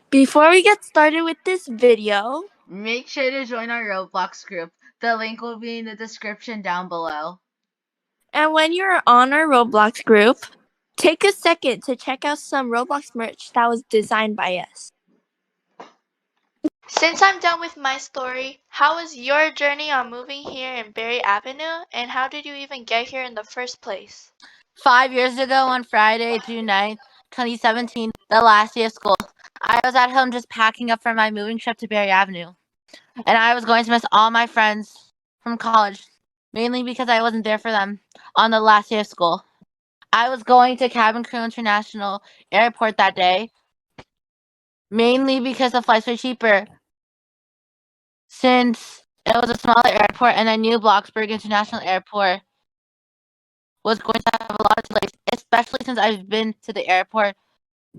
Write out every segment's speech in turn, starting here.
Before we get started with this video, Make sure to join our Roblox group. The link will be in the description down below. and when you're on our Roblox group, take a second to check out some Roblox merch that was designed by us. Since I'm done with my story, how was your journey on moving here in Berry Avenue, and how did you even get here in the first place? 5 years ago on Friday, June 9th, 2017, the last day of school, I was at home just packing up for my moving trip to Berry Avenue. And I was going to miss all my friends from college, mainly because I wasn't there for them on the last day of school. I was going to Cabin Crew International Airport that day, mainly because the flights were cheaper, since it was a smaller airport and I knew Bloxburg International Airport was going to have a lot of delays, especially since I've been to the airport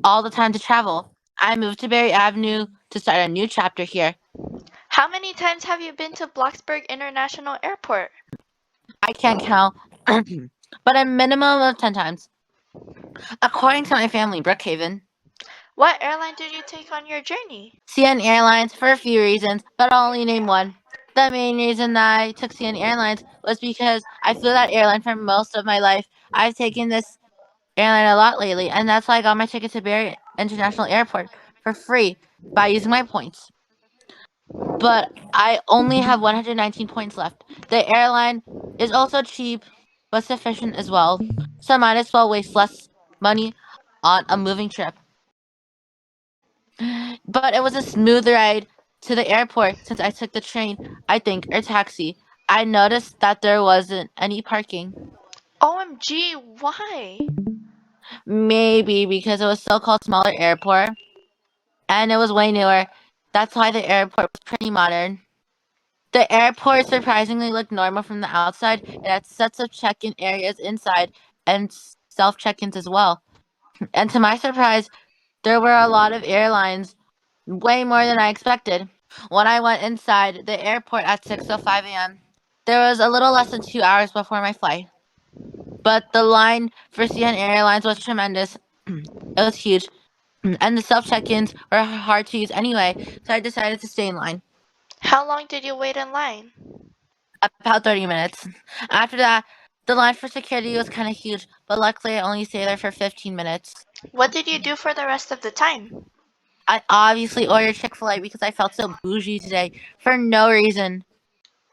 all the time to travel. I moved to Berry Avenue to start a new chapter here. How many times have you been to Bloxburg International Airport? I can't count, but a minimum of 10 times. According to my family, Brookhaven. What airline did you take on your journey? CN Airlines for a few reasons, but I'll only name one. The main reason that I took CN Airlines was because I flew that airline for most of my life. I've taken this airline a lot lately, and that's why I got my ticket to Berry International Airport for free by using my points. But I only have 119 points left. The airline is also cheap, but sufficient as well, so I might as well waste less money on a moving trip. But it was a smooth ride to the airport since I took the train, I think, or taxi. I noticed that there wasn't any parking. OMG, why? Maybe because it was so-called smaller airport, and it was way newer. That's why the airport was pretty modern. The airport surprisingly looked normal from the outside. It had sets of check-in areas inside and self-check-ins as well. And to my surprise, there were a lot of airlines, way more than I expected. When I went inside the airport at 6:05 a.m., there was a little less than 2 hours before my flight. But the line for CN Airlines was tremendous. It was huge, and the self check-ins were hard to use anyway, so I decided to stay in line. How long did you wait in line? About 30 minutes. After that, the line for security was kind of huge, but luckily I only stayed there for 15 minutes. What did you do for the rest of the time? I obviously ordered Chick-fil-A because I felt so bougie today for no reason.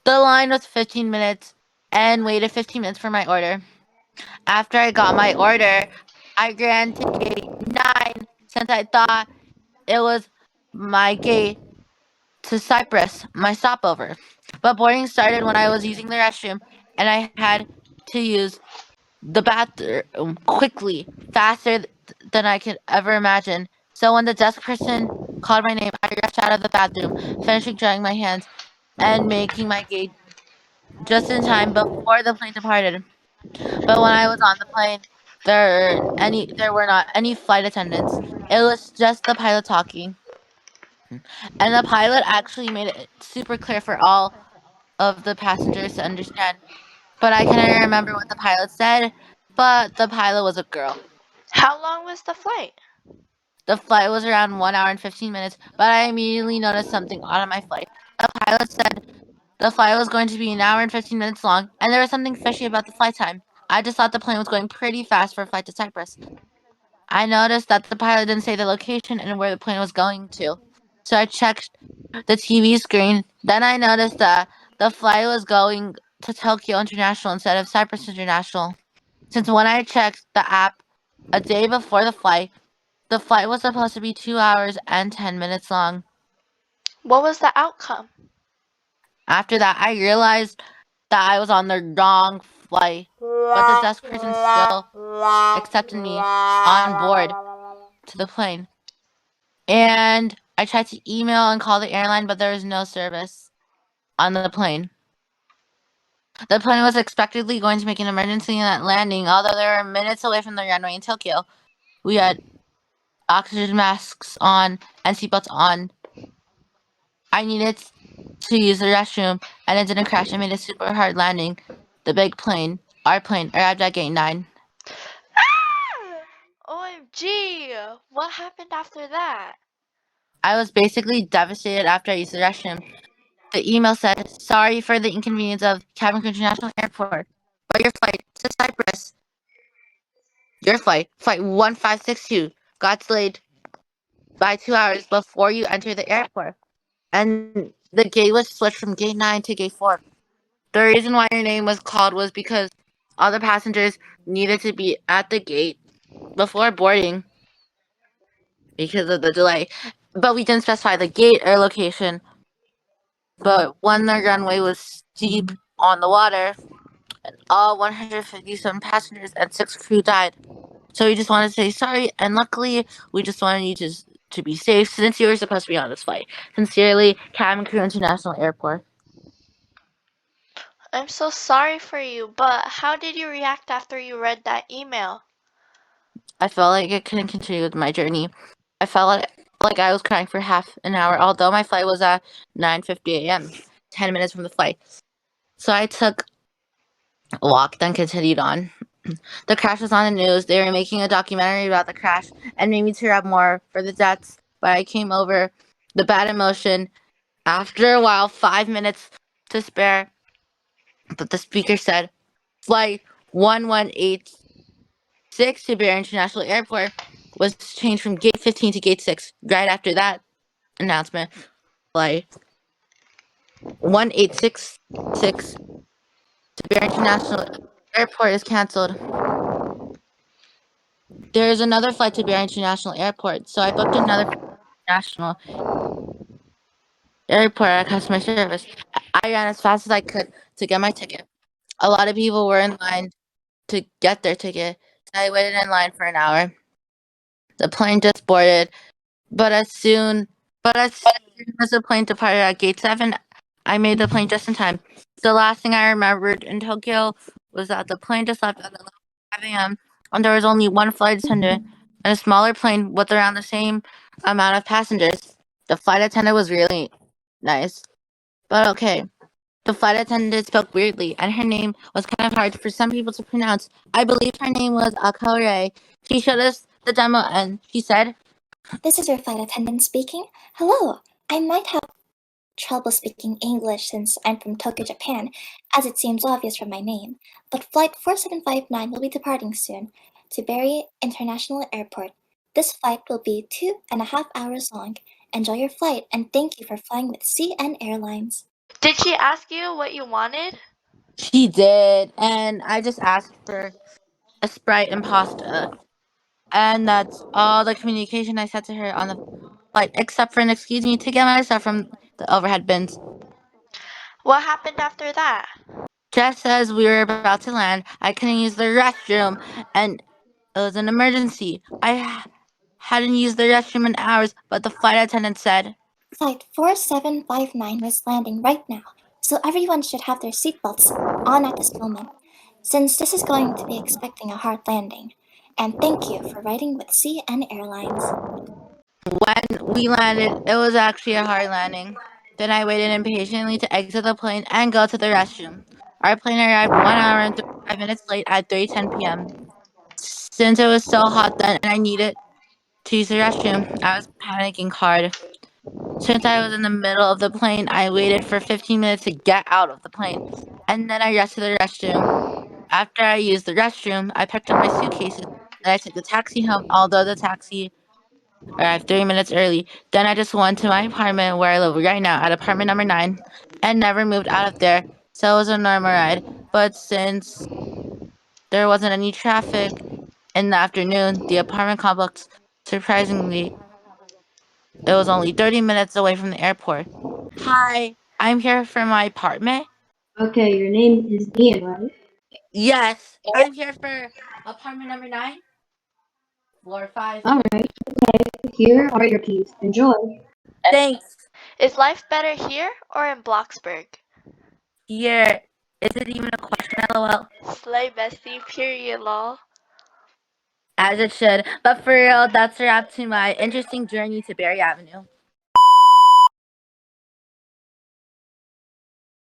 The line was 15 minutes and waited 15 minutes for my order. After I got my order, I ran to gate 9 since I thought it was my gate to Cyprus, my stopover. But boarding started when I was using the restroom, and I had to use the bathroom quickly, faster than I could ever imagine. So when the desk person called my name, I rushed out of the bathroom, finishing drying my hands and making my gate just in time before the plane departed. But when I was on the plane, there were not any flight attendants. It was just the pilot talking. And the pilot actually made it super clear for all of the passengers to understand. But I cannot remember what the pilot said, but the pilot was a girl. How long was the flight? The flight was around 1 hour and 15 minutes, but I immediately noticed something odd on my flight. The pilot said the flight was going to be an hour and 15 minutes long, and there was something fishy about the flight time. I just thought the plane was going pretty fast for a flight to Cyprus. I noticed that the pilot didn't say the location and where the plane was going to. So I checked the TV screen. Then I noticed that the flight was going to Tokyo International instead of Cyprus International. Since when I checked the app a day before the flight was supposed to be 2 hours and 10 minutes long. What was the outcome? After that, I realized that I was on the wrong flight, but the desk person still accepted me on board to the plane. And I tried to email and call the airline, but there was no service on the plane. The plane was expectedly going to make an emergency landing, although they were minutes away from the runway in Tokyo. We had oxygen masks on and seatbelts on. I needed to use the restroom, and it didn't crash. It made a super hard landing. The big plane, our plane, arrived at gate 9. Ah! OMG! What happened after that? I was basically devastated after I used the restroom. The email said, "Sorry for the inconvenience of Korkpt International Airport, but your flight to Cyprus, flight 1562, got delayed by 2 hours before you enter the airport. And the gate was switched from gate 9 to gate 4. The reason why your name was called was because all the passengers needed to be at the gate before boarding because of the delay. But we didn't specify the gate or location. But when the runway was deep on the water, all 157 passengers and 6 crew died. So we just wanted to say sorry, and luckily, we just wanted you to be safe since you were supposed to be on this flight. Sincerely, Cabin Crew International Airport. I'm so sorry for you, but how did you react after you read that email? I felt like I couldn't continue with my journey. I felt like I was crying for half an hour, although my flight was at 9:50 a.m., 10 minutes from the flight. So I took a walk, then continued on. The crash was on the news. They were making a documentary about the crash and made me tear up more for the deaths. But I came over the bad emotion. After a while, 5 minutes to spare, but the speaker said, "Flight 1186 to Bear International Airport was changed from gate 15 to gate 6. Right after that announcement, flight 1866 to Bear International Airport is canceled. There is another flight to Bear International Airport, so I booked another national airport at customer service. I ran as fast as I could to get my ticket. A lot of people were in line to get their ticket. So I waited in line for an hour. The plane just boarded, but as soon as the plane departed at gate 7, I made the plane just in time. The last thing I remembered in Tokyo was that the plane just left at 5 a.m. and there was only one flight attendant and a smaller plane with around the same amount of passengers. The flight attendant was really nice, but okay. The flight attendant spoke weirdly, and her name was kind of hard for some people to pronounce. I believe her name was Akore. She showed us the demo, and she said, "This is your flight attendant speaking. Hello. I might have trouble speaking English since I'm from Tokyo, Japan, as it seems obvious from my name, but Flight 4759 will be departing soon to Bari International Airport. This flight will be 2.5 hours long. Enjoy your flight and thank you for flying with CN Airlines." Did she ask you what you wanted? She did, and I just asked for a Sprite and pasta. And that's all the communication I said to her on the flight, except for an excuse me to get my stuff from the overhead bins. What happened after that? Just as we were about to land, I couldn't use the restroom, and it was an emergency. Hadn't used the restroom in hours, but the flight attendant said, Flight 4759 is landing right now, so everyone should have their seatbelts on at this moment, since this is going to be expecting a hard landing. And thank you for riding with CN Airlines. when we landed, it was actually a hard landing. Then I waited impatiently to exit the plane and go to the restroom. Our plane arrived 1 hour and 35 minutes late at 3:10 p.m. Since it was so hot then and I needed to use the restroom, I was panicking hard. Since I was in the middle of the plane, I waited for 15 minutes to get out of the plane, and then I rushed to the restroom. After I used the restroom, I picked up my suitcases and I took the taxi home, although the taxi arrived 3 minutes early. Then I just went to my apartment where I live right now at apartment number 9 and never moved out of there, so it was a normal ride. But since there wasn't any traffic in the afternoon, the apartment complex, surprisingly, it was only 30 minutes away from the airport. Hi, I'm here for my apartment. Okay, your name is Ian, right? Yes, I'm here for apartment number 9, floor 5. Alright, okay. Here are your keys. Enjoy. Thanks. Is life better here or in Bloxburg? Here. Is it even a question, lol? Slay bestie, period, lol. As it should. But for real, that's a wrap to my interesting journey to Berry Avenue.